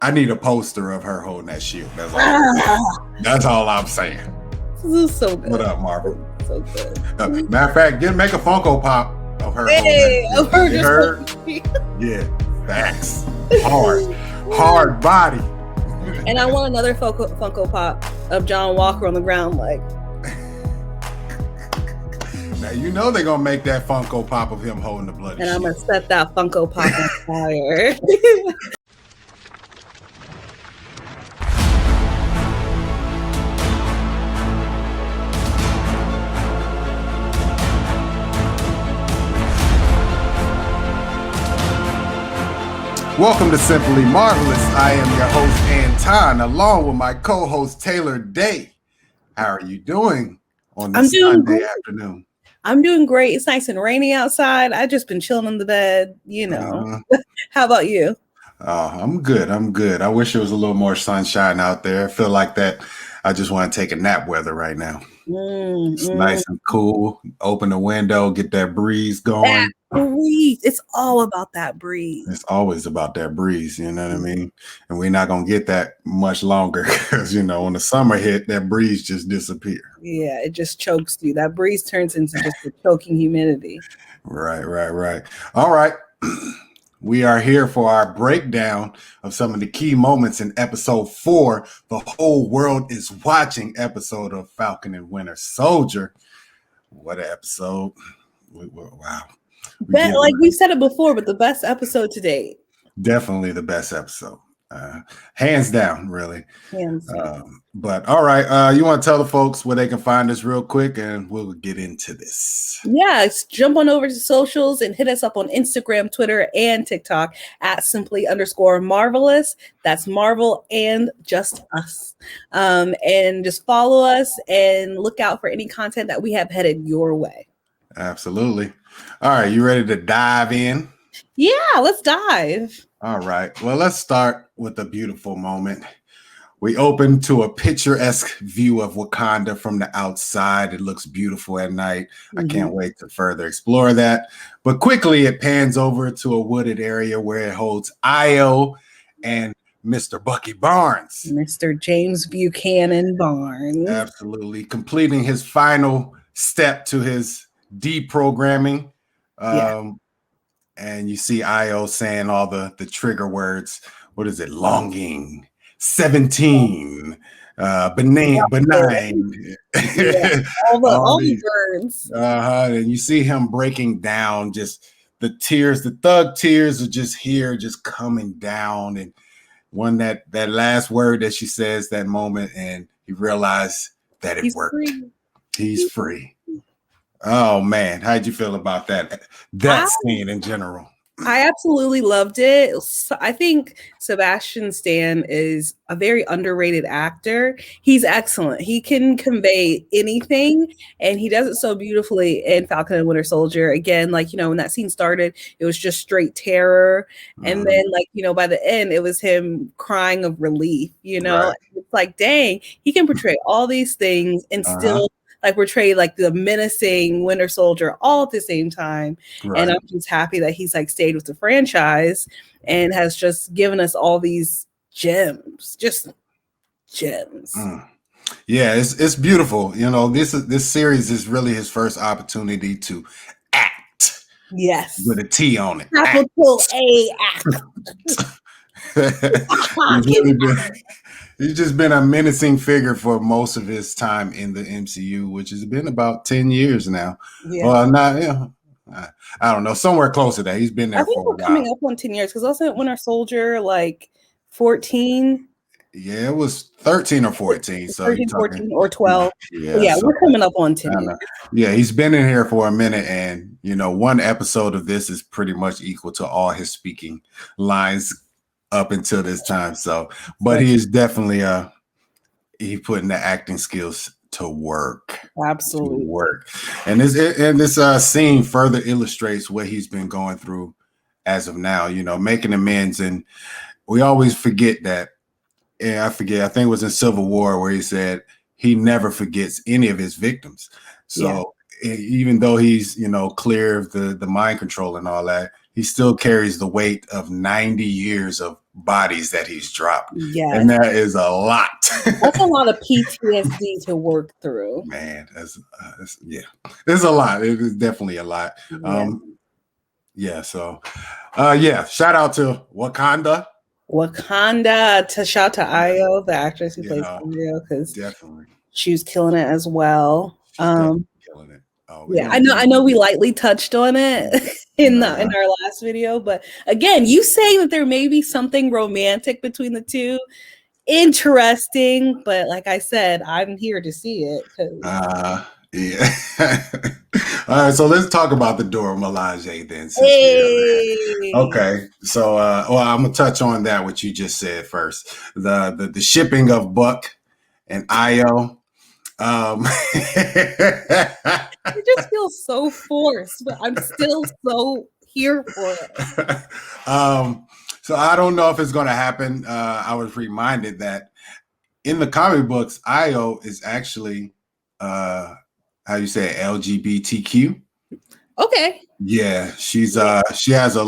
I need a poster of her holding that shield. That's all I'm saying. This is so good. What up, Marvel? So good. Matter of fact, make a Funko Pop of her. Hey, of her Yeah, facts. Hard body. And I want another Funko Pop of John Walker on the ground, like. Now you know they're gonna make that Funko Pop of him holding the bloody shield. And I'm gonna set that Funko Pop on fire. Welcome to Simply Marvelous. I am your host, Anton, along with my co-host, Taylor Day. How are you doing on this Sunday afternoon? I'm doing great. It's nice and rainy outside. I've just been chilling in the bed, you know. How about you? I'm good. I wish there was a little more sunshine out there. I feel like that. I just want to take a nap weather right now. It's nice and cool. Open the window, get that breeze going. That breeze. It's all about that breeze. It's always about that breeze, you know what I mean? And we're not going to get that much longer because, you know, when the summer hit, that breeze just disappears. Yeah, it just chokes you. That breeze turns into just a choking humidity. Right. All right. We are here for our breakdown of some of the key moments in episode 4, the whole world is watching episode of Falcon and Winter Soldier. What an episode. Wow. Like we've said it before, but the best episode to date. Definitely the best episode. Hands down, really. Hands down. But all right, you want to tell the folks where they can find us real quick and we'll get into this. Yeah, jump on over to socials and hit us up on Instagram, Twitter, and TikTok at simply_marvelous. That's Marvel and just us. And just follow us and look out for any content that we have headed your way. Absolutely. All right, you ready to dive in? Yeah, let's dive. All right. Well, let's start with a beautiful moment. We open to a picturesque view of Wakanda from the outside. It looks beautiful at night. I can't wait to further explore that. But quickly, it pans over to a wooded area where it holds Io and Mr. Bucky Barnes. Mr. James Buchanan Barnes. Absolutely. Completing his final step to his deprogramming. And you see Io saying all the trigger words. What is it? Longing, 17, benign. Yeah, all these words. And you see him breaking down, just the tears, the thug tears are just here, just coming down. And one that last word that she says that moment, and he realized that it worked. Free. He's free. Oh man, how'd you feel about that scene in general? I absolutely loved it. I think Sebastian Stan is a very underrated actor. He's excellent. He can convey anything, and he does it so beautifully in Falcon and Winter Soldier. Again, like, you know, when that scene started, it was just straight terror. And then, like, you know, by the end, it was him crying of relief, you know? Right. It's like, dang, he can portray all these things and still like portray like the menacing Winter Soldier all at the same time. Right. And I'm just happy that he's like stayed with the franchise and has just given us all these gems. Yeah, it's beautiful. You know, this series is really his first opportunity to act. Yes. With a T on it. Capital A act. He's just been a menacing figure for most of his time in the MCU, which has been about 10 years now. Yeah. Well, not, you know, I don't know, somewhere close to that. He's been there for a while. Coming up on 10 years, because wasn't Winter Soldier like 14? Yeah, it was 13 or 14. So 13, 14 or 12. Yeah, so we're coming up on 10 years. Yeah, he's been in here for a minute, and, you know, one episode of this is pretty much equal to all his speaking lines up until this time. So, but he is definitely he putting the acting skills to work. Absolutely. To work. And this scene further illustrates what he's been going through as of now, you know, making amends. And we always forget that. And I think it was in Civil War where he said he never forgets any of his victims. So even though he's, you know, clear of the mind control and all that, he still carries the weight of 90 years of bodies that he's dropped. Yes. And that is a lot. That's a lot of PTSD to work through. Man, that's it's a lot. It is definitely a lot. So shout out to Wakanda. To shout to Io, the actress who plays Io, because definitely she was killing it as well. Killing it. I know we lightly touched on it in our last video, but again, you saying that there may be something romantic between the two, interesting, but like I said, I'm here to see it. Yeah. All right, so let's talk about the Dora Milaje then. Okay, so I'm gonna touch on that what you just said first. The shipping of Buck and Io. It just feels so forced, but I'm still so here for it. So I don't know if it's gonna happen. I was reminded that in the comic books, Io is actually how you say it, LGBTQ. Okay. Yeah, she has a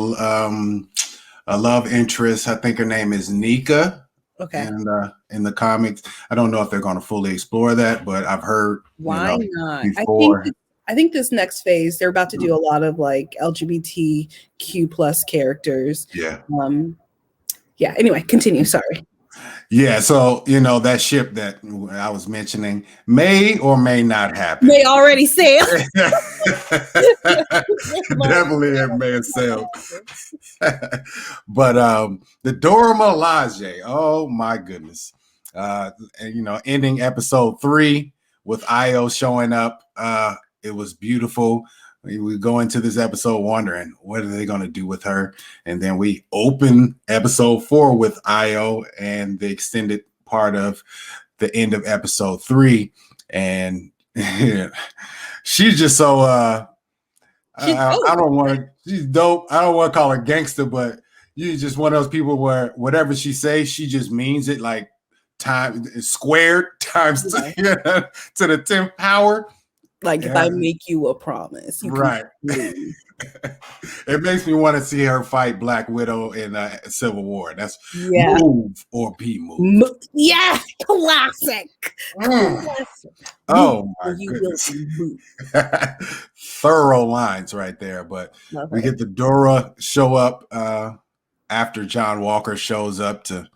love interest. I think her name is Nika. Okay. And in the comics, I don't know if they're going to fully explore that, but I've heard why not before. I think this next phase they're about to do a lot of like LGBTQ plus characters. Yeah. Anyway, continue. Sorry. Yeah, so that ship that I was mentioning may or may not happen. May already sail. Definitely it may have sailed. But the Dora Milaje, oh my goodness. Ending episode 3 with Io showing up. It was beautiful. We go into this episode wondering what are they going to do with her, and then we open episode 4 with Io and the extended part of the end of episode 3, and she's just so she's dope. I don't want to call her gangster, but you're just one of those people where whatever she says, she just means it, like time squared times to the 10th power. Like if I make you a promise, right? It makes me want to see her fight Black Widow in Civil War. That's move or be moved. Yeah, classic. Classic. Oh my goodness! Thorough lines right there. But we get the Dora show up after John Walker shows up to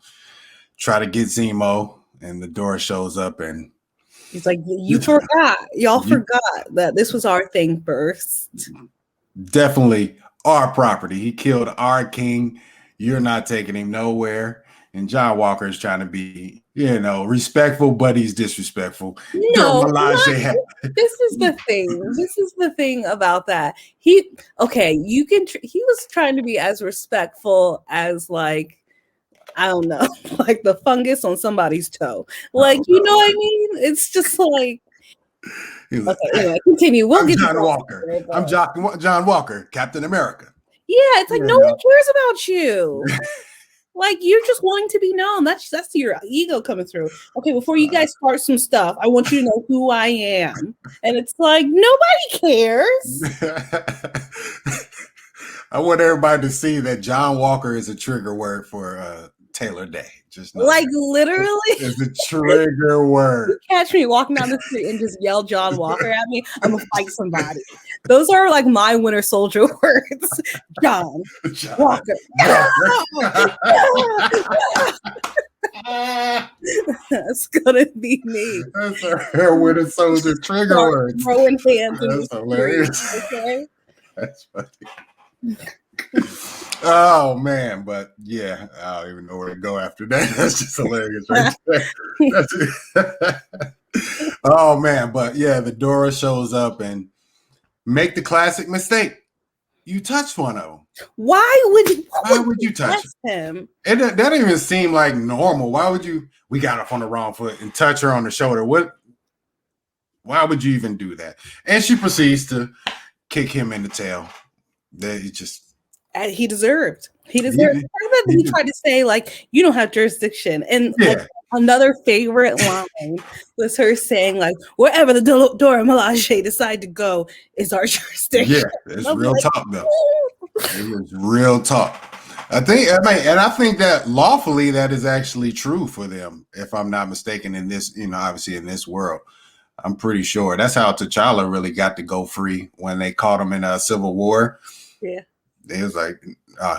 try to get Zemo, and the Dora shows up and. He's like, you forgot. Y'all forgot that this was our thing first. Definitely our property. He killed our king. You're not taking him nowhere. And John Walker is trying to be, respectful, but he's disrespectful. No, this is the thing. This is the thing about that. He was trying to be as respectful as like, I don't know, like the fungus on somebody's toe. Like, you know what I mean? It's just like, okay, anyway, continue. We'll get John Walker. I'm John Walker, Captain America. Yeah, it's like no one cares about you. Like you're just wanting to be known. That's your ego coming through. Okay, before you guys start some stuff, I want you to know who I am. And it's like nobody cares. I want everybody to see that John Walker is a trigger word for Taylor Day. Just like literally, it's a trigger word. You catch me walking down the street and just yell John Walker at me, I'm gonna fight somebody. Those are like my Winter Soldier words. John Walker. That's gonna be me. That's her Winter Soldier trigger word. Throwing hands. That's hilarious. Okay. That's funny. Oh man, but yeah, I don't even know where to go after that. That's just hilarious right there. Oh man, but yeah, the Dora shows up and make the classic mistake. You touched one of them. Why would you touch him? That didn't even seem like normal. Why would you? We got off on the wrong foot and touch her on the shoulder. Why would you even do that? And she proceeds to kick him in the tail. That he just. He deserved. He deserved. He tried to say like you don't have jurisdiction, and like, another favorite line was her saying like wherever the Dora Milaje decide to go is our jurisdiction. Yeah, it's real talk though. It was real talk. I think that lawfully that is actually true for them, if I'm not mistaken. In this, obviously in this world, I'm pretty sure that's how T'Challa really got to go free when they caught him in a Civil War. Yeah, it was like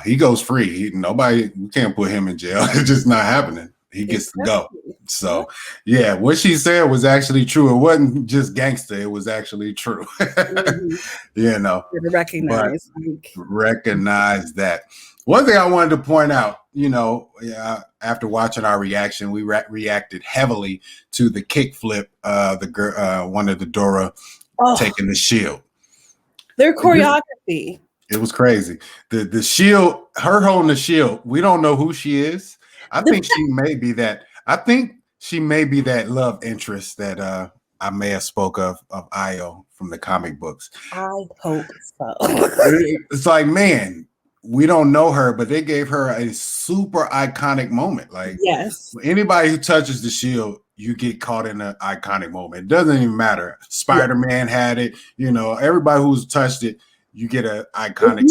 he goes free. We can't put him in jail. It's just not happening. He gets to go. So, yeah, what she said was actually true. It wasn't just gangster. It was actually true. Recognize that. One thing I wanted to point out, after watching our reaction, we reacted heavily to the kickflip, one of the Dora taking the shield. Their choreography. It was crazy. The shield, her holding the shield. We don't know who she is. I think she may be that. I think she may be that love interest that I may have spoke of Io from the comic books. I hope so. It's like, man, we don't know her, but they gave her a super iconic moment. Like, yes, anybody who touches the shield, you get caught in an iconic moment. It doesn't even matter. Spider-Man had it. Everybody who's touched it, you get an iconic.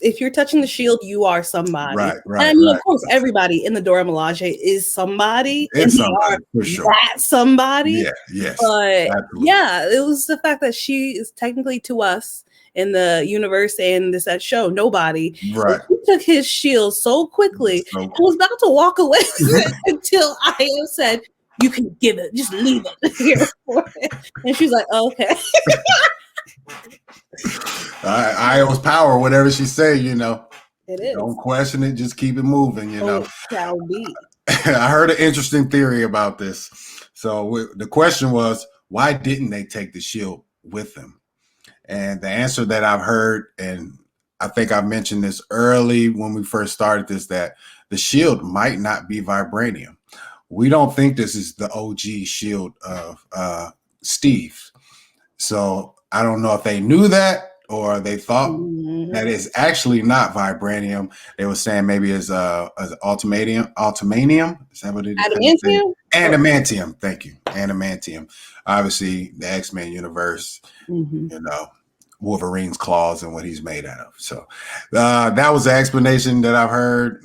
If you're touching the shield, you are somebody. Right. Of course, everybody in the Dora Milaje is somebody. It's somebody, for sure. That somebody. Yeah, yes. But absolutely. Yeah, it was the fact that she is technically, to us in the universe and that show, nobody. Right. He took his shield so quickly and was about to walk away until Io said, "You can give it, just leave it here for it." And she's like, "Okay." Io's power, whatever she say, it is. Don't question it, just keep it moving. It shall be. I heard an interesting theory about this. So the question was, why didn't they take the shield with them? And the answer that I've heard, and I think I mentioned this early when we first started this, that the shield might not be vibranium. We don't think this is the OG shield of Steve. So I don't know if they knew that or they thought that it's actually not vibranium. They were saying maybe it's ultimanium. Is that what it is? Adamantium? Adamantium. Thank you. Adamantium. Obviously, the X-Men universe, Wolverine's claws and what he's made out of. So that was the explanation that I've heard.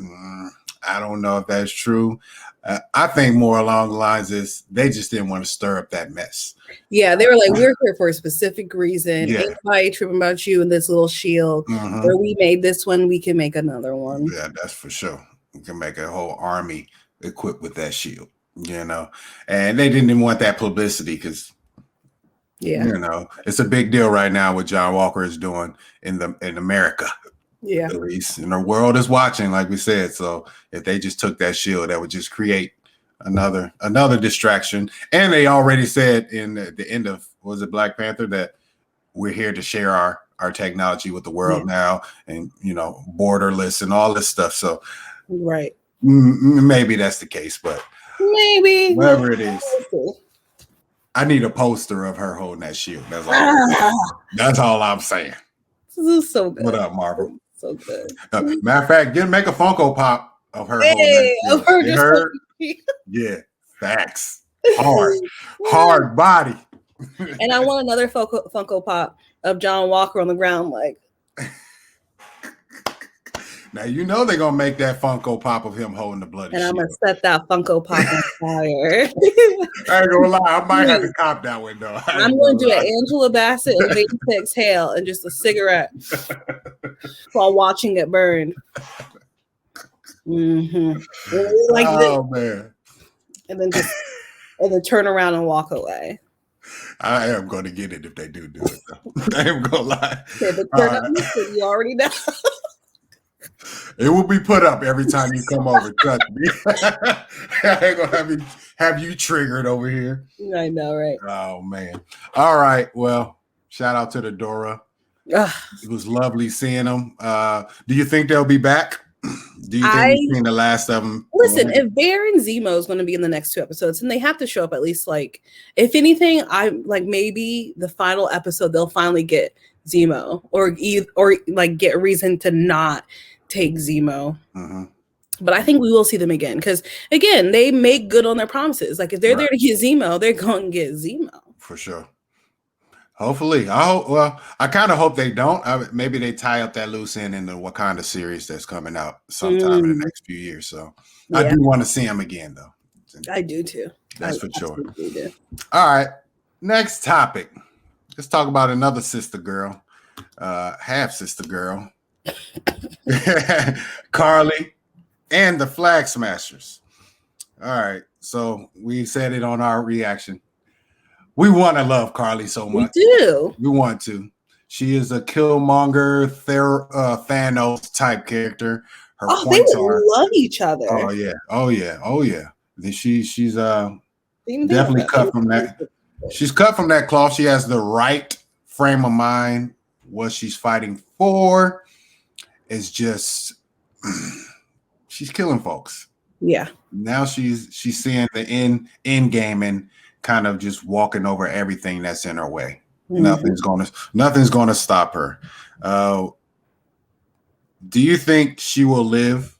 I don't know if that's true. I think more along the lines is they just didn't want to stir up that mess. Yeah, they were like, we're here for a specific reason. Yeah. Ain't nobody tripping about you and this little shield. Where we made this one, we can make another one. Yeah, that's for sure. We can make a whole army equipped with that shield, And they didn't even want that publicity because, it's a big deal right now what John Walker is doing in America. Yeah, at least, and the world is watching, like we said. So if they just took that shield, that would just create another distraction. And they already said in the end of, was it Black Panther, that we're here to share our technology with the world now, and borderless and all this stuff. So right, maybe that's the case, but maybe whatever it is, I need a poster of her holding that shield. That's all I'm saying. This is so good. What up, Marvel? So good. Matter of fact, make a Funko Pop of her. Hey, of her. Yeah, facts. Hard body. And I want another Funko Pop of John Walker on the ground, like. Now they're gonna make that Funko Pop of him holding the bloody. And I'm gonna set that Funko Pop on fire. I ain't gonna lie, I might have to cop that one though. I'm gonna do an Angela Bassett and waiting to exhale and just a cigarette while watching it burn. Like man. And then turn around and walk away. I am gonna get it if they do it though. I am gonna lie. Okay, but turn up, you already know. It will be put up every time you come over. Trust me. I ain't gonna have you triggered over here. I know, right? Oh man. All right. Well, shout out to the Dora. It was lovely seeing them. Do you think they'll be back? Do you think we've seen the last of them? Listen, if Bear and Zemo is going to be in the next 2 episodes, and they have to show up at least, like, if anything, I like maybe the final episode they'll finally get Zemo or like get a reason to not take Zemo. But I think we will see them again because, again, they make good on their promises. Like, if they're there to get Zemo, they're going to get Zemo. For sure. Hopefully, I hope. Well, I kind of hope they don't. Maybe they tie up that loose end in the Wakanda series that's coming out sometime in the next few years. So I Yeah, do want to see him again, though. I do too. That's I for sure. absolutely do. All right, next topic. Let's talk about another sister girl, half sister girl, Karli, and the Flag Smashers. All right, so we said it on our reaction. We want to love Karli so much. We do. We want to. She is a Killmonger, Thanos type character. Her points they would love each other. Oh yeah. She's definitely cut from that. She's cut from that cloth. She has the right frame of mind. What she's fighting for is just she's killing folks. Yeah. Now she's seeing the end game and kind of just walking over everything that's in her way. Mm-hmm. Nothing's gonna stop her. Do you think she will live?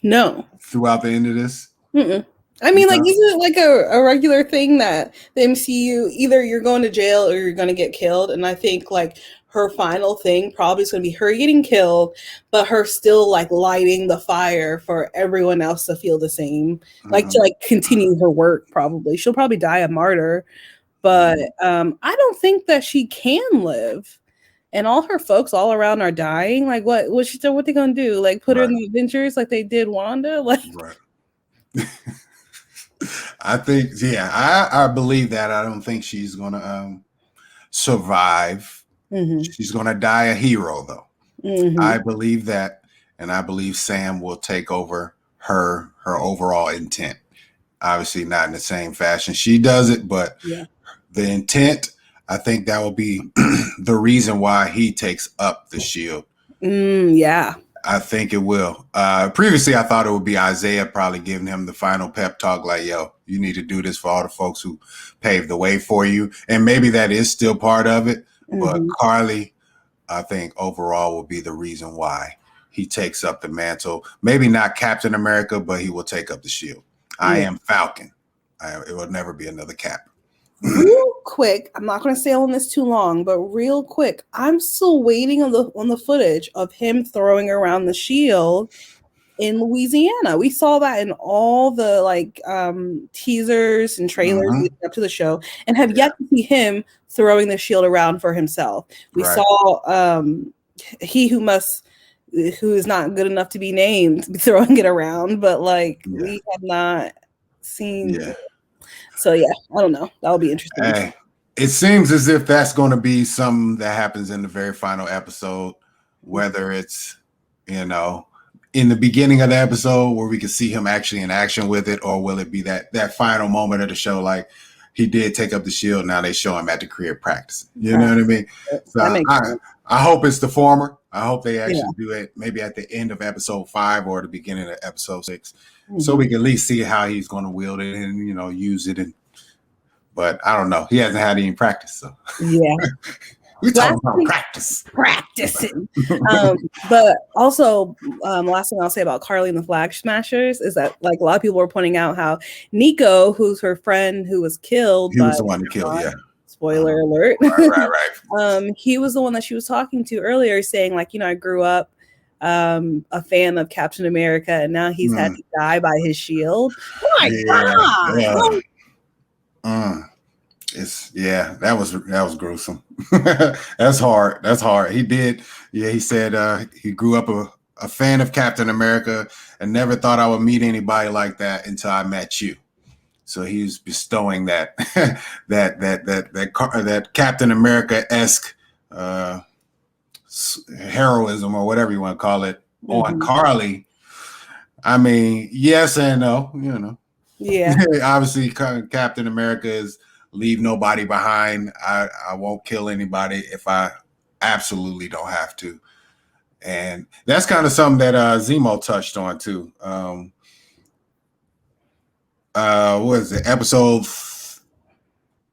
No. Throughout the end of this? Mm-mm. I mean, like, isn't it like a regular thing that the MCU, either you're going to jail or you're going to get killed? And I think, like, her final thing probably is going to be her getting killed, but her still, like, lighting the fire for everyone else to feel the same. Like, to, like, continue her work, probably. She'll probably die a martyr. But I don't think that she can live. And all her folks all around are dying. Like, what they gonna do? Like, put her in the Avengers like they did Wanda? Like, I think, I believe that. I don't think she's gonna survive. Mm-hmm. She's gonna die a hero, though. Mm-hmm. I believe that, and I believe Sam will take over her overall intent. Obviously, not in the same fashion she does it, but the intent. I think that will be the reason why he takes up the shield. Yeah. I think it will. Previously, I thought it would be Isaiah probably giving him the final pep talk, like, yo, you need to do this for all the folks who paved the way for you. And maybe that is still part of it. Mm-hmm. But Karli, I think overall will be the reason why he takes up the mantle. Maybe not Captain America, but he will take up the shield. I am Falcon. It will never be another Cap. Real quick, I'm not going to stay on this too long, but real quick, I'm still waiting on the footage of him throwing around the shield in Louisiana. We saw that in all the teasers and trailers leading up to the show, and have yet to see him throwing the shield around for himself. We saw he who is not good enough to be named throwing it around, but we have not seen. Yeah. So, yeah, I don't know. That'll be interesting. Hey, it seems as if that's going to be something that happens in the very final episode, whether it's, in the beginning of the episode where we can see him actually in action with it, or will it be that final moment of the show, like he did take up the shield, now they show him at the crib practicing. You know what I mean? So I hope it's the former. I hope they actually do it maybe at the end of episode 5 or the beginning of episode 6. So we can at least see how he's going to wield it and, use it. But I don't know. He hasn't had any practice. So yeah. We're talking about practicing. But also, last thing I'll say about Karli and the Flag Smashers is that, a lot of people were pointing out how Nico, who's her friend who was killed. He was the one who killed, Spoiler alert. Right. He was the one that she was talking to earlier, saying, I grew up a fan of Captain America, and now he's had to die by his shield. Oh my God. That was gruesome. That's hard. He said he grew up a fan of Captain America and never thought I would meet anybody like that until I met you. So he's bestowing that that Captain America-esque heroism, or whatever you want to call it, on Karli. I mean, yes and no, Yeah. Obviously, Captain America is leave nobody behind. I won't kill anybody if I absolutely don't have to. And that's kind of something that Zemo touched on too. What is it? Episode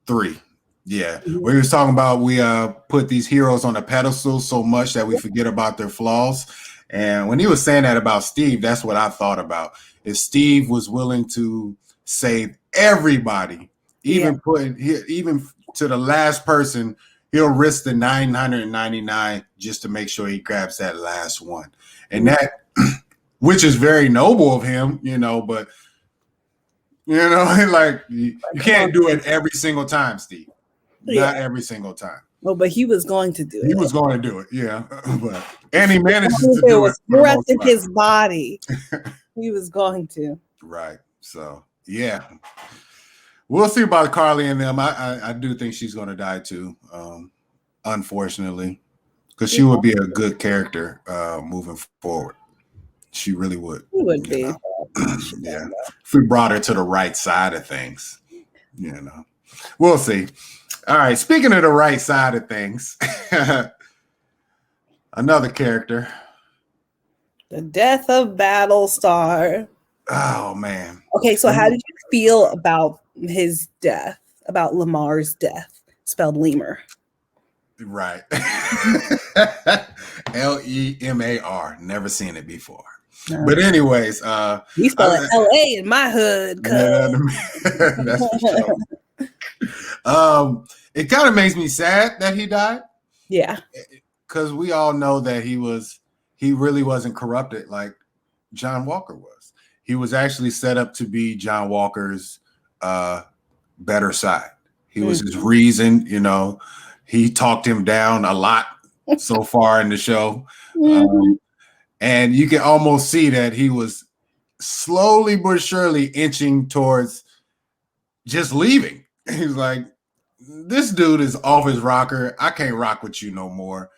3. Yeah. Where he was talking about we put these heroes on a pedestal so much that we forget about their flaws. And when he was saying that about Steve, that's what I thought about. If Steve was willing to save everybody, even to the last person, he'll risk the 999 just to make sure he grabs that last one. And that, which is very noble of him, but like you can't do it every single time, Steve. Not every single time. Oh, but he was going to do it. He was going to do it, yeah. And he manages to do it. Breath in his body. He was going to. Right. So, yeah. We'll see about Karli and them. I do think she's going to die too, unfortunately, because she would be a good character moving forward. She really would. She would be. Yeah. If we brought her to the right side of things, we'll see. All right. Speaking of the right side of things, another character. The death of Battlestar. Oh, man. Okay. So how did you feel about his death, about Lemar's death, spelled Lemar? Right. Lemar. Never seen it before. No. But anyways, we spell it LA in my hood. That's for sure. It kind of makes me sad that he died. Yeah. Because we all know that he really wasn't corrupted like John Walker was. He was actually set up to be John Walker's better side. He was his reason, he talked him down a lot so far in the show. And you can almost see that he was slowly but surely inching towards just leaving. He's like, this dude is off his rocker. I can't rock with you no more.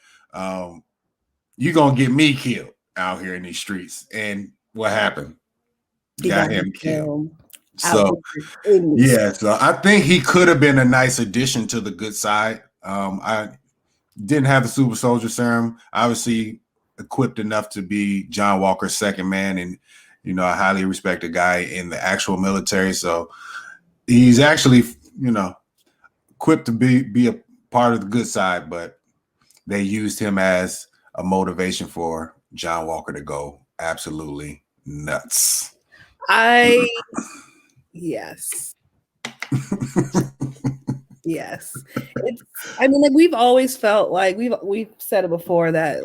You're going to get me killed out here in these streets. And what happened? Got him killed. So, yeah. So I think he could have been a nice addition to the good side. I didn't have the super soldier serum. Obviously equipped enough to be John Walker's second man and, a highly respected guy in the actual military. So he's actually, equipped to be a part of the good side, but they used him as a motivation for John Walker to go absolutely nuts. Yes. Yes. We've always felt like we've said it before that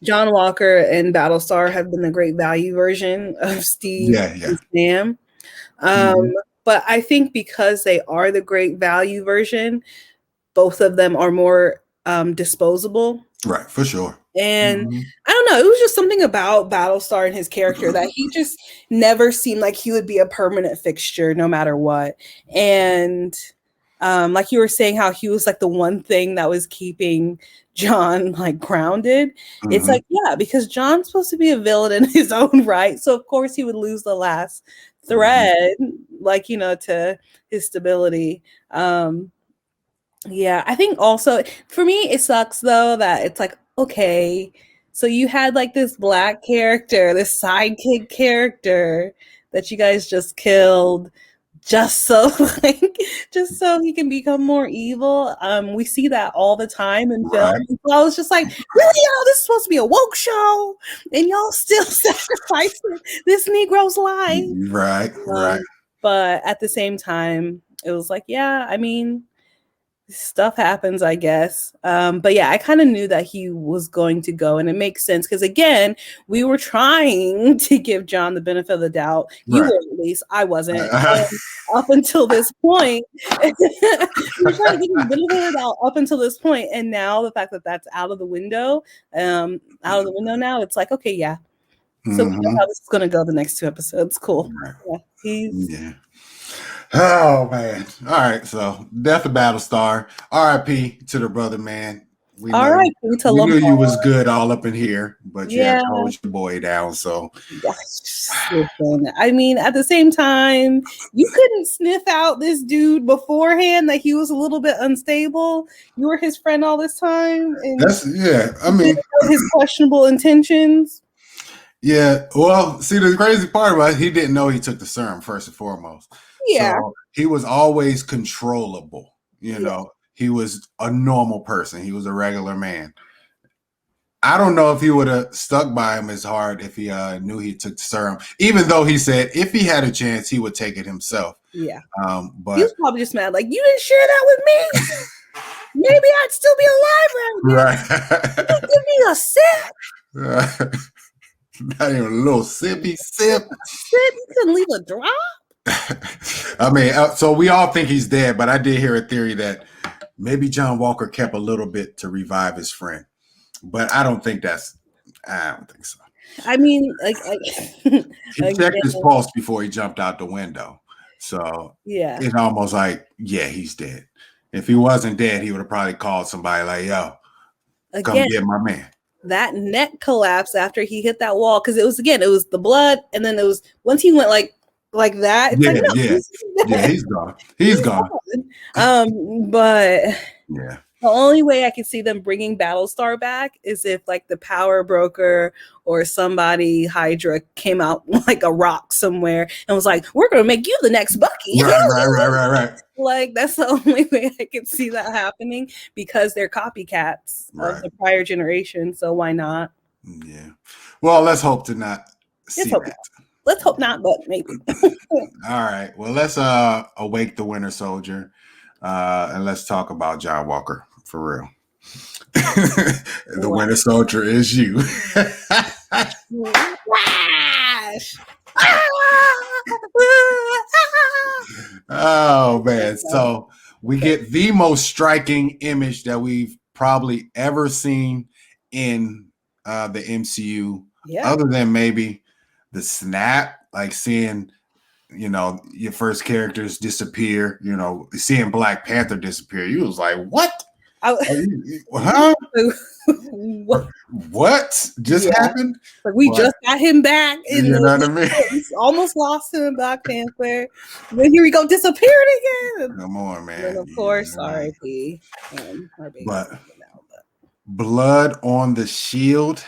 John Walker and Battlestar have been the great value version of Steve and Sam. But I think because they are the great value version, both of them are more disposable. Right, for sure. And I don't know, it was just something about Battlestar and his character that he just never seemed like he would be a permanent fixture no matter what. And like you were saying, how he was like the one thing that was keeping John like grounded. It's like, yeah, because John's supposed to be a villain in his own right. So of course he would lose the last thread, to his stability. Yeah, I think also for me, it sucks though that it's like, okay, so you had like this black character, this sidekick character that you guys just killed just so he can become more evil. We see that all the time in film. Right. So I was just like, really, y'all, this is supposed to be a woke show and y'all still sacrificing this Negro's life. Right, right. But at the same time, it was like, yeah, stuff happens, I guess. But yeah, I kind of knew that he was going to go, and it makes sense because again, we were trying to give John the benefit of the doubt. You were, at least. I wasn't. Up until this point, we were trying to give him the benefit of the doubt up until this point, and now the fact that that's out of the window, now, it's like, okay, yeah. So we know how this is going to go the next 2 episodes. Cool. Right. Yeah. Oh man! All right, so death of Battlestar. R.I.P. to the brother, man. We knew you was good all up in here, but you had to hold your boy down. So, listen, at the same time, you couldn't sniff out this dude beforehand that he was a little bit unstable. You were his friend all this time, and his questionable intentions. Yeah, well, see, the crazy part about it, he didn't know he took the serum first and foremost. Yeah. So he was always controllable. He was a normal person. He was a regular man. I don't know if he would have stuck by him as hard if he knew he took the serum, even though he said if he had a chance, he would take it himself. Yeah. But he was probably just mad, like, you didn't share that with me. maybe I'd still be alive right now. Right. Give me a sip. Right. Not even a little sippy sip. Sip. You couldn't leave a drop. I mean, so we all think he's dead, but I did hear a theory that maybe John Walker kept a little bit to revive his friend, but I don't think so. I mean, he checked his pulse before he jumped out the window, so yeah, it's almost like he's dead. If he wasn't dead, he would have probably called somebody like, "Yo, come get my man." That neck collapse after he hit that wall, because it was the blood, and then it was once he went like that. It's he's gone. He's gone. But yeah. The only way I could see them bringing Battlestar back is if like the power broker or somebody Hydra came out like a rock somewhere and was like, "We're going to make you the next Bucky." Right. Like that's the only way I could see that happening, because they're copycats of the prior generation. So why not? Yeah. Well, let's hope to not see that. Let's hope not, but maybe. All right. Well, let's awake the Winter Soldier, and let's talk about John Walker for real. The Winter Soldier is you. Oh man. So we get the most striking image that we've probably ever seen in the MCU, other than maybe the snap, like seeing, your first characters disappear, seeing Black Panther disappear. You was like, what? Huh? What just happened? Like we just got him back. You know what I mean? We almost lost him in Black Panther. Then here we go, disappeared again. Come on, man. And of course, R.I.P. But blood on the shield.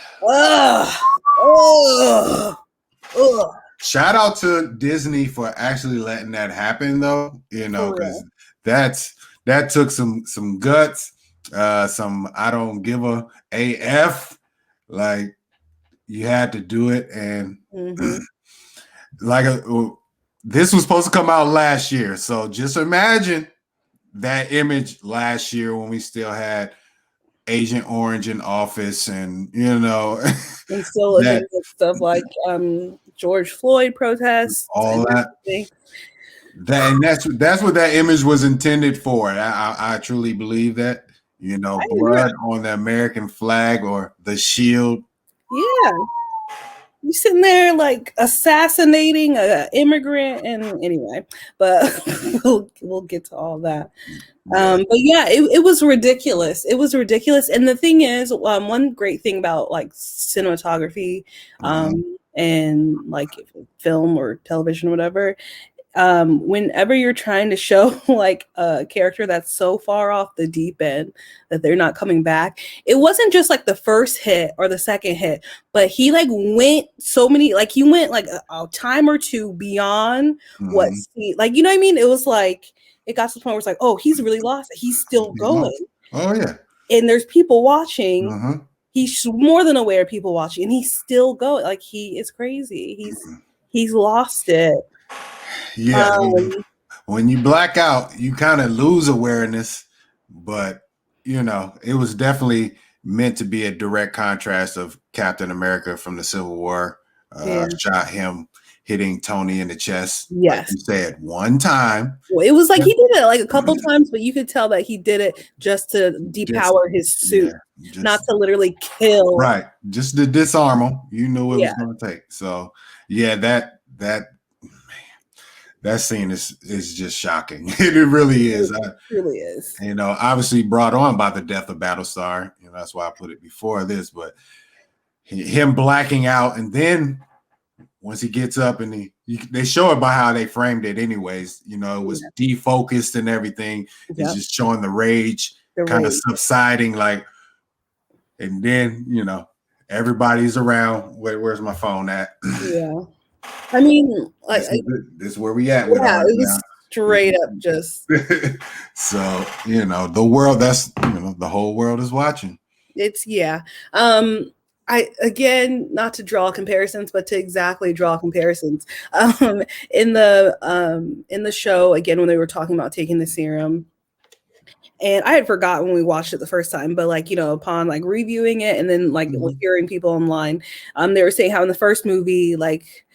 Shout out to Disney for actually letting that happen, though. Because that took some guts. Some I don't give a AF, like you had to do it, and this was supposed to come out last year, so just imagine that image last year when we still had Agent Orange in office, and and still against stuff like George Floyd protests, all that. That's what that image was intended for. I truly believe that. Blood on the American flag or the shield. Yeah. You sitting there like assassinating an immigrant, and anyway, but we'll get to all that. But yeah, it was ridiculous. It was ridiculous. And the thing is, one great thing about like cinematography, and like film or television or whatever, whenever you're trying to show like a character that's so far off the deep end that they're not coming back, it wasn't just like the first hit or the second hit, but he like went so many, like he went like a time or two beyond what like, you know what I mean? It was like it got to the point where it's like, oh, he's really lost. He's still going. Oh yeah. And there's people watching. He's more than aware of people watching, and he's still going. Like he is crazy. He's lost it. Yeah, when you black out, you kind of lose awareness, but it was definitely meant to be a direct contrast of Captain America from the Civil War. Shot him hitting Tony in the chest. Yes, like you said one time. Well, it was like he did it like a couple times, but you could tell that he did it just to depower his suit, not to literally kill. Right, just to disarm him. You knew it was going to take. So yeah, that scene is just shocking. It really is. It really is. Obviously brought on by the death of Battlestar. That's why I put it before this. But him blacking out, and then once he gets up, and they show it by how they framed it. Anyways, it was defocused and everything. It's just showing the rage kind of subsiding, like, and then everybody's around. Where's my phone at? Yeah. I mean, like this is where we at. It was straight up just. So the world. That's the whole world is watching. It's I again, not to draw comparisons, but to exactly draw comparisons. In the show again, when they were talking about taking the serum, And I had forgotten when we watched it the first time, but like, upon like reviewing it and then like hearing people online, they were saying how in the first movie, like,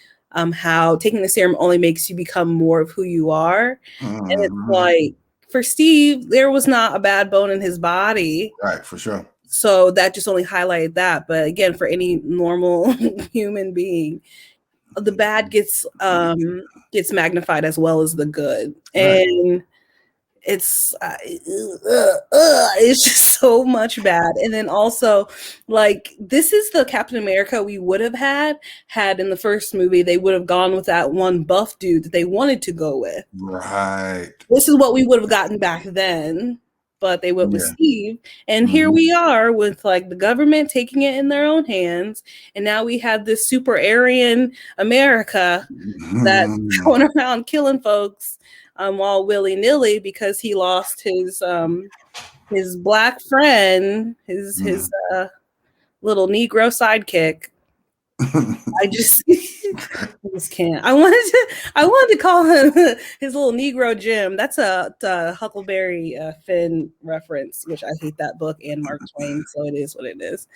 how taking the serum only makes you become more of who you are. And it's like, for Steve, there was not a bad bone in his body. Right, for sure. So that just only highlighted that. But again, for any normal human being, the bad gets magnified as well as the good. Right. And it's just so much bad. And then also, like, this is the Captain America we would have had in the first movie. They would have gone with that one buff dude that they wanted to go with. Right. This is what we would have gotten back then, but they went with Steve. And here we are with like the government taking it in their own hands. And now we have this super Aryan America that's going around killing folks all willy-nilly because he lost his black friend, his little Negro sidekick. I just can't. I wanted to call him his little Negro Jim. That's a Huckleberry Finn reference, which I hate that book and Mark Twain, so it is what it is.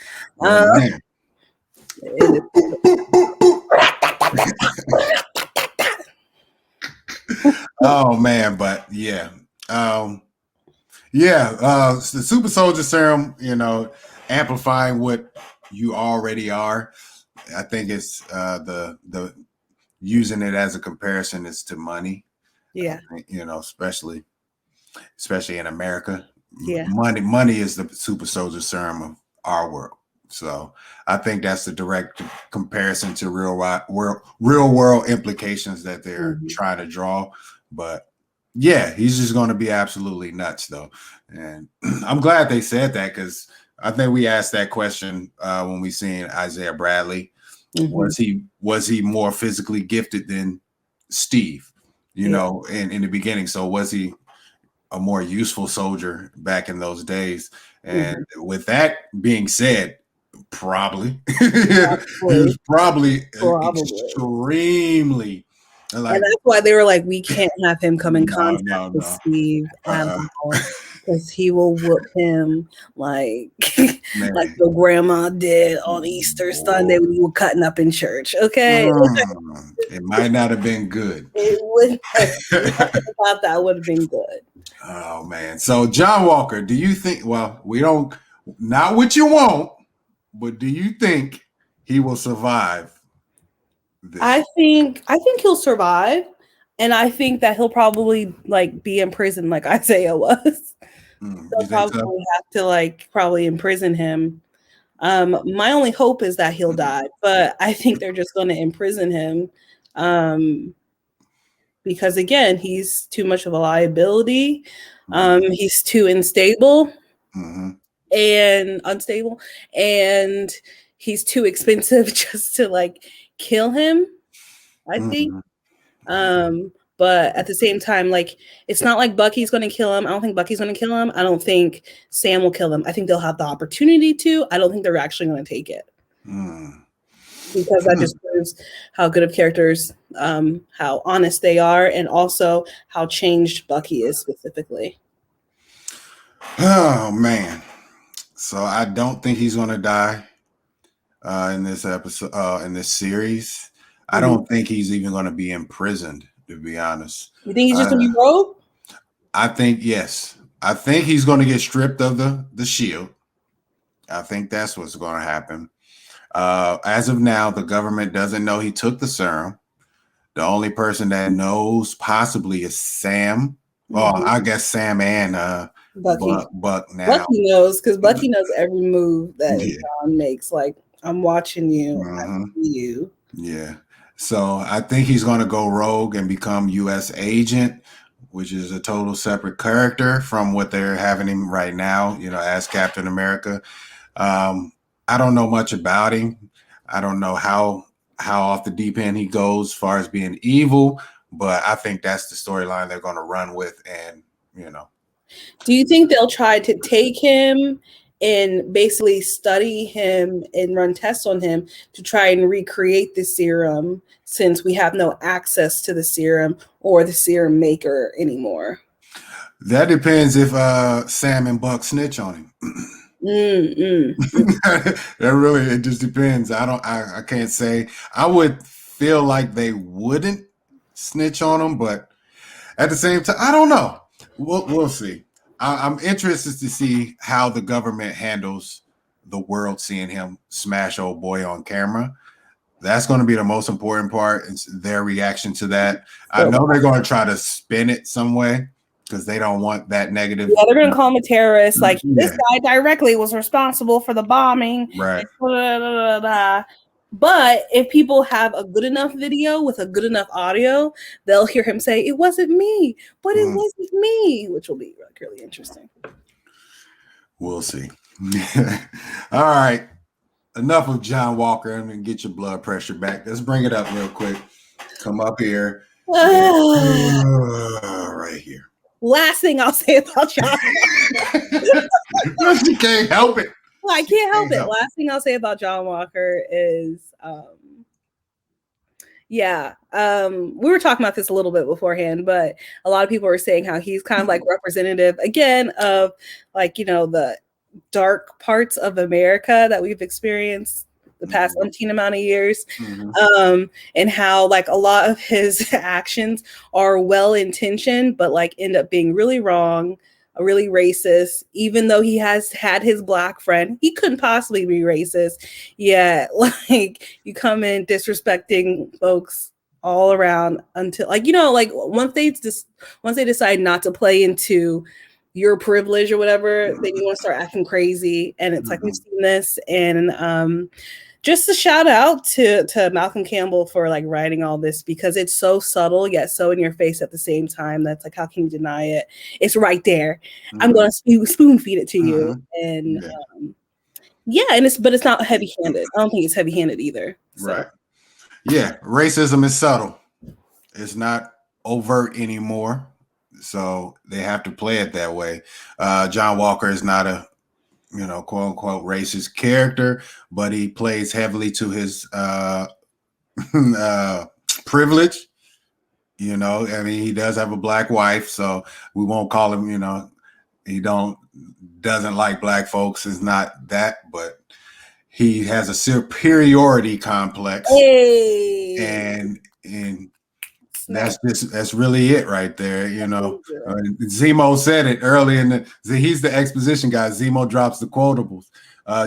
Oh man, but yeah. The super soldier serum, amplifying what you already are. I think it's the using it as a comparison is to money. Yeah. Especially in America. Yeah. Money is the super soldier serum of our world. So I think that's the direct comparison to real world implications that they're trying to draw. But yeah, he's just going to be absolutely nuts though. And I'm glad they said that, because I think we asked that question when we seen Isaiah Bradley. Was he more physically gifted than Steve, in the beginning? So was he a more useful soldier back in those days? And with that being said, probably. He was probably extremely, like, and that's why they were like, we can't have him come in contact with Steve at all, because he will whoop him like like your grandma did on Easter Sunday when you were cutting up in church. Okay, it might not have been good. It would. Thought that would have been good. Oh man! So John Walker, do you think? Well, we don't. Not what you want, but do you think he will survive this? I think he'll survive, and I think that he'll probably like be in prison like Isaiah was. They'll probably have to like probably imprison him. My only hope is that he'll die, but I think they're just going to imprison him because again, he's too much of a liability. He's too unstable. And unstable, and he's too expensive just to like kill him, I think. But at the same time, like, it's not like Bucky's going to kill him. I don't think Bucky's going to kill him. I don't think Sam will kill him. I think they'll have the opportunity to. I don't think they're actually going to take it. Because that just proves how good of characters, how honest they are, and also how changed Bucky is specifically. Oh man. So I don't think he's going to die in this episode, in this series. I don't think he's even going to be imprisoned, to be honest. You think he's just going to be rogue? I think, yes. I think he's going to get stripped of the shield. I think that's what's going to happen. As of now, the government doesn't know he took the serum. The only person that knows possibly is Sam. Well, I guess Sam and Bucky. Buck now. Bucky knows, because Bucky knows every move that John makes. Like, I'm watching you. I see you. Yeah. So I think he's going to go rogue and become U.S. agent, which is a total separate character from what they're having him right now, as Captain America. I don't know much about him. I don't know how off the deep end he goes as far as being evil, but I think that's the storyline they're going to run with. And, Do you think they'll try to take him and basically study him and run tests on him to try and recreate the serum, since we have no access to the serum or the serum maker anymore? That depends if Sam and Buck snitch on him. That really, it just depends. I can't say. I would feel like they wouldn't snitch on him, but at the same time, I don't know. We'll see. I'm interested to see how the government handles the world seeing him smash old boy on camera. That's going to be the most important part. It's their reaction to that. I know they're going to try to spin it some way because they don't want that negative. Yeah, they're going to call him a terrorist. Like, this guy directly was responsible for the bombing. Right. But if people have a good enough video with a good enough audio, they'll hear him say, "It wasn't me, but it wasn't me," which will be really interesting. We'll see. All right. Enough of John Walker. I'm going to get your blood pressure back. Let's bring it up real quick. Come up here. Right here. Last thing I'll say about John Walker. You can't help it. Well, I can't help it. Last thing I'll say about John Walker is, we were talking about this a little bit beforehand, but a lot of people were saying how he's kind of like representative, again, of like, the dark parts of America that we've experienced the past umpteen amount of years, and how like a lot of his actions are well-intentioned, but like end up being really wrong, really racist. Even though he has had his black friend, he couldn't possibly be racist. Yeah, like you come in disrespecting folks all around until like once they decide not to play into your privilege or whatever, then you want to start acting crazy. And it's like we've seen this. And just a shout out to Malcolm Campbell for like writing all this, because it's so subtle yet so in your face at the same time. That's like, how can you deny it? It's right there. I'm going to spoon feed it to you. And and it's not heavy handed. I don't think it's heavy handed either. So. Right. Yeah. Racism is subtle. It's not overt anymore. So they have to play it that way. John Walker is not a, quote unquote racist character, but he plays heavily to his privilege. I mean, he does have a black wife, so we won't call him, he doesn't like black folks. It's not that, but he has a superiority complex. Hey. And that's really it right there. Zemo said it early he's the exposition guy. Zemo drops the quotables.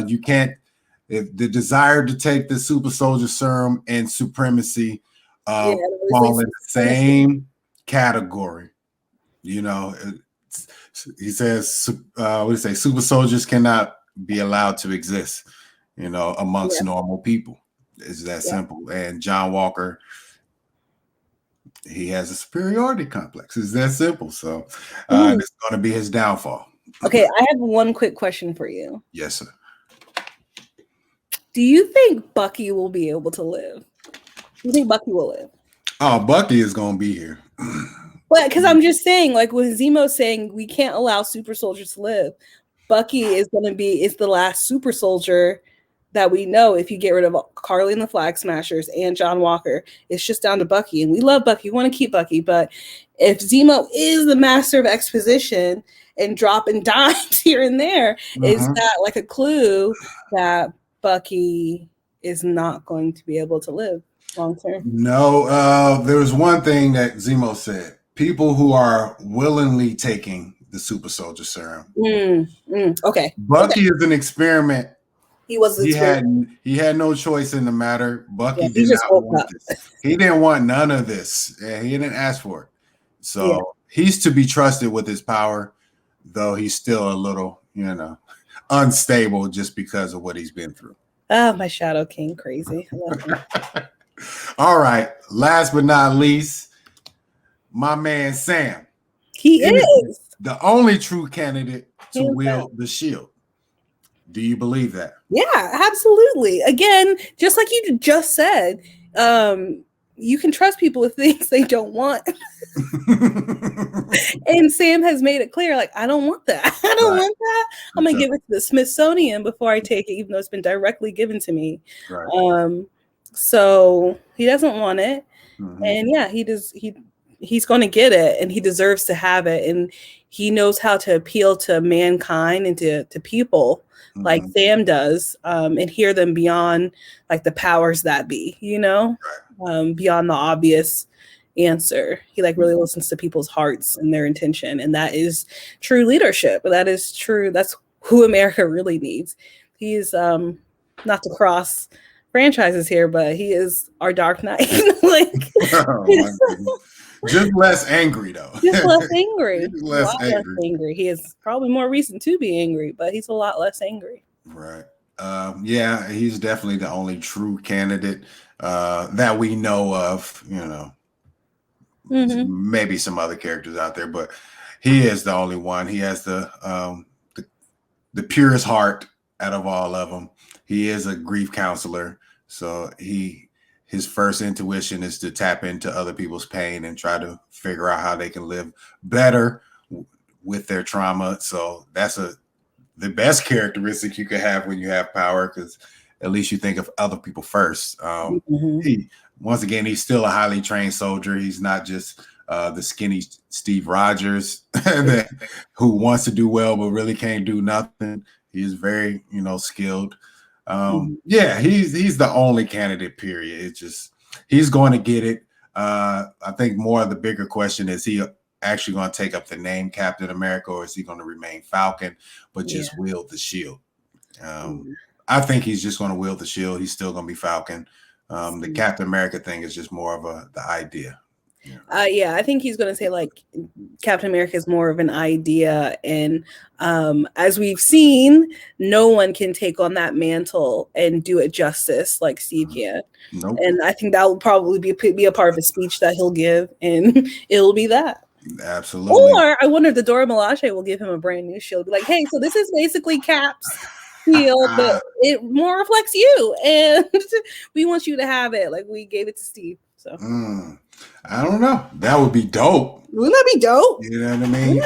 You can't, if the desire to take the super soldier serum and supremacy fall in the same category. He says, super soldiers cannot be allowed to exist, amongst normal people. It's that simple. And John Walker, he has a superiority complex. It's that simple. So it's going to be his downfall. Okay, I have one quick question for you. Yes, sir. Do you think Bucky will be able to live? You think Bucky will live? Oh, Bucky is going to be here. But because I'm just saying, like when Zemo's saying we can't allow super soldiers to live, Bucky is the last super soldier that we know. If you get rid of Karli and the Flag Smashers and John Walker, it's just down to Bucky. And we love Bucky. We want to keep Bucky. But if Zemo is the master of exposition and dropping dimes here and there, is that like a clue that Bucky is not going to be able to live long term? No, there was one thing that Zemo said. People who are willingly taking the super soldier serum. Okay. Bucky is an experiment. He was. He had no choice in the matter. Bucky did not want this. He didn't want none of this. He didn't ask for it. So he's to be trusted with his power, though he's still a little, unstable just because of what he's been through. Oh, my Shadow King, crazy. I love him. All right. Last but not least, my man Sam. He is the only true candidate to wield the shield. Do you believe that? Yeah, absolutely. Again, just like you just said, you can trust people with things they don't want. And Sam has made it clear, like, I don't want that. I don't want that. I'm going to give it to the Smithsonian before I take it, even though it's been directly given to me. Right. So he doesn't want it. And yeah, he does. he's going to get it, and he deserves to have it, and he knows how to appeal to mankind and to people like Sam does, and hear them beyond like the powers that be, you know, beyond the obvious answer. He like really listens to people's hearts and their intention, and that is true leadership. That is true. That's who America really needs. He is not to cross franchises here, but he is our Dark Knight. Like, just less angry though. Just less angry. less angry. He has probably more reason to be angry, but he's a lot less angry. Right. Yeah, he's definitely the only true candidate that we know of. You know, maybe some other characters out there, but he is the only one. He has the purest heart out of all of them. He is a grief counselor, so his first intuition is to tap into other people's pain and try to figure out how they can live better with their trauma. So that's the best characteristic you could have when you have power, because at least you think of other people first. Once again, he's still a highly trained soldier. He's not just the skinny Steve Rogers who wants to do well but really can't do nothing. He's very, skilled. Yeah, he's the only candidate, period. It's just he's going to get it. I think more of the bigger question is, he actually going to take up the name Captain America, or is he going to remain Falcon but just wield the shield? I think he's just going to wield the shield. He's still going to be Falcon. The Captain America thing is just more of the idea. I think he's going to say like Captain America is more of an idea, and as we've seen, no one can take on that mantle and do it justice like Steve can. Nope. And I think that will probably be a part of a speech that he'll give, and it'll be that. Absolutely. Or I wonder if the Dora Milaje will give him a brand new shield. Be like, hey, so this is basically Cap's shield, but it more reflects you, and we want you to have it like we gave it to Steve. So I don't know. That would be dope. Wouldn't that be dope? You know what I mean?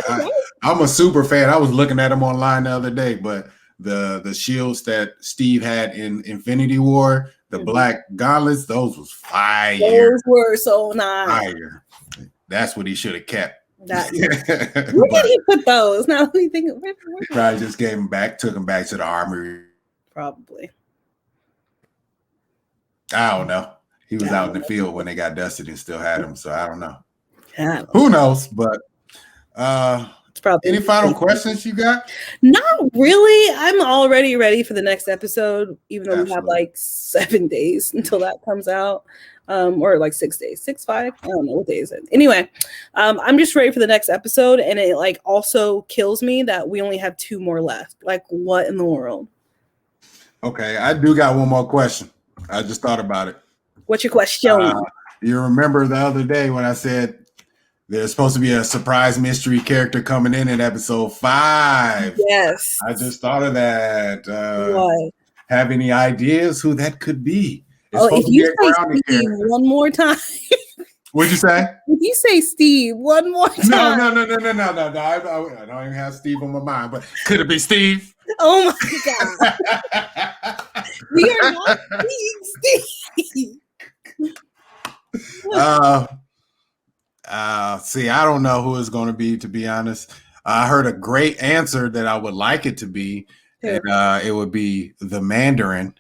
I'm a super fan. I was looking at them online the other day, but the shields that Steve had in Infinity War, the black gauntlets, those was fire. Those were so nice. Fire. That's what he should have kept. Where did he put those? Now we think he probably just gave them back, took them back to the armory. Probably. I don't know. He was out in the field when they got dusted and still had them, so I don't know. Who knows? But it's probably any final questions you got? Not really. I'm already ready for the next episode, even though we have like 7 days until that comes out. Or like 6 days, 5. I don't know what day is it. Anyway, I'm just ready for the next episode, and it like also kills me that we only have 2 more left. Like, what in the world? Okay, I do got one more question. I just thought about it. What's your question? You remember the other day when I said there's supposed to be a surprise mystery character coming in episode 5? Yes. I just thought of that. What? Have any ideas who that could be? If you say Steve one more time. What'd you say? If you say Steve one more time. No. I don't even have Steve on my mind, but could it be Steve? Oh my God. We are not Steve. See, I don't know who it's going to be honest. I heard a great answer that I would like it to be, and it would be the Mandarin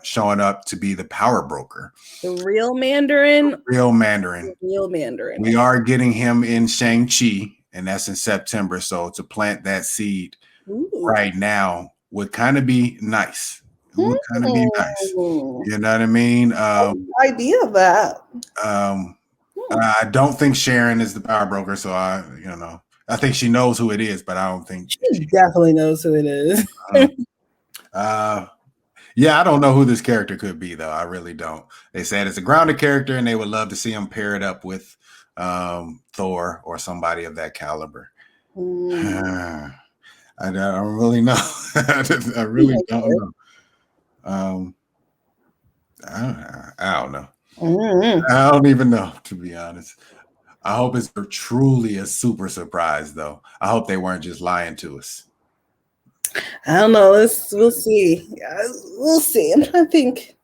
showing up to be the power broker. The real Mandarin? Real Mandarin. The real Mandarin. We are getting him in Shang-Chi, and that's in September, so to plant that seed right now would kind of be nice. It would kind of be nice. You know what I mean? Idea of that. I don't think Sharon is the power broker, so I think she knows who it is, but I don't think she definitely knows who it is. Yeah, I don't know who this character could be, though. I really don't. They said it's a grounded character, and they would love to see him paired up with Thor or somebody of that caliber. I don't really know. I really don't know. I don't know. I don't even know, to be honest. I hope it's truly a super surprise, though. I hope they weren't just lying to us. I don't know. We'll see. We'll see. I'm trying to think.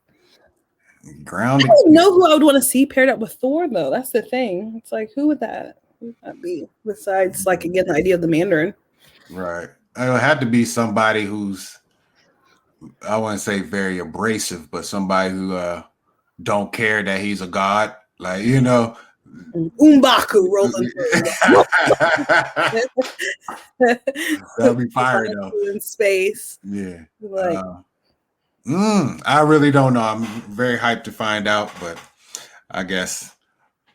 Grounded. I don't know who I would want to see paired up with Thor, though. That's the thing. It's like, who would that be? Besides, like, again, the idea of the Mandarin. Right. It would have to be somebody who's, I wouldn't say very abrasive, but somebody who don't care that he's a god. Like, you know. Umbaku rolling through. That'll be fire, though. In space. Yeah. Like, I really don't know. I'm very hyped to find out, but I guess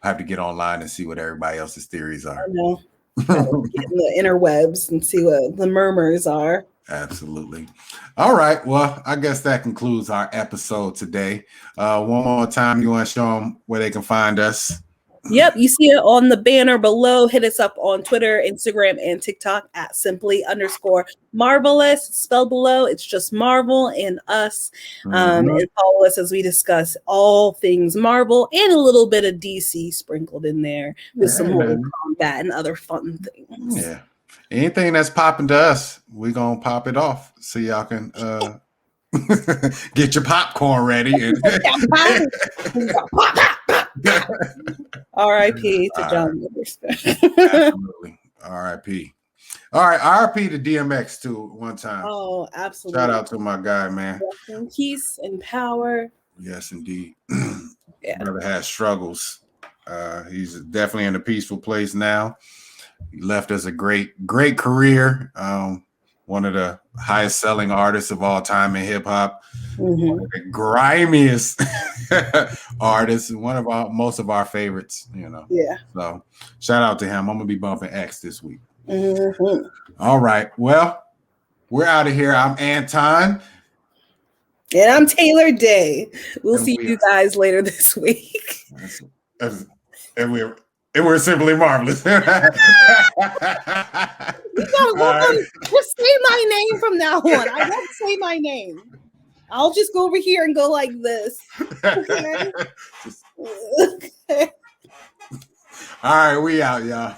I have to get online and see what everybody else's theories are. I know. Get in the interwebs and see what the murmurs are. Absolutely. All right. Well, I guess that concludes our episode today. One more time, you want to show them where they can find us? Yep, you see it on the banner below. Hit us up on Twitter, Instagram, and TikTok at simply_marvelous. Spelled below, it's just Marvel and us. And follow us as we discuss all things Marvel and a little bit of DC sprinkled in there with some Mortal Kombat and other fun things. Yeah. Anything that's popping to us, we're going to pop it off so y'all can get your popcorn ready. R.I.P. to John Witherspoon. Absolutely. R.I.P. All right. R.I.P. to DMX too one time. Oh, absolutely. Shout out to my guy, man. Peace and power. Yes, indeed. Yeah. Brother has struggles. He's definitely in a peaceful place now. He left us a great career. One of the highest selling artists of all time in hip hop. One of the grimiest artists, and one of most of our favorites, you know. Yeah. So shout out to him. I'm gonna be bumping X this week. All right. Well, we're out of here. I'm Anton. And I'm Taylor Day. We'll see you guys later this week. And we're simply marvelous. You gotta just say my name from now on. I won't say my name. I'll just go over here and go like this. Okay. Okay. All right, we out, y'all.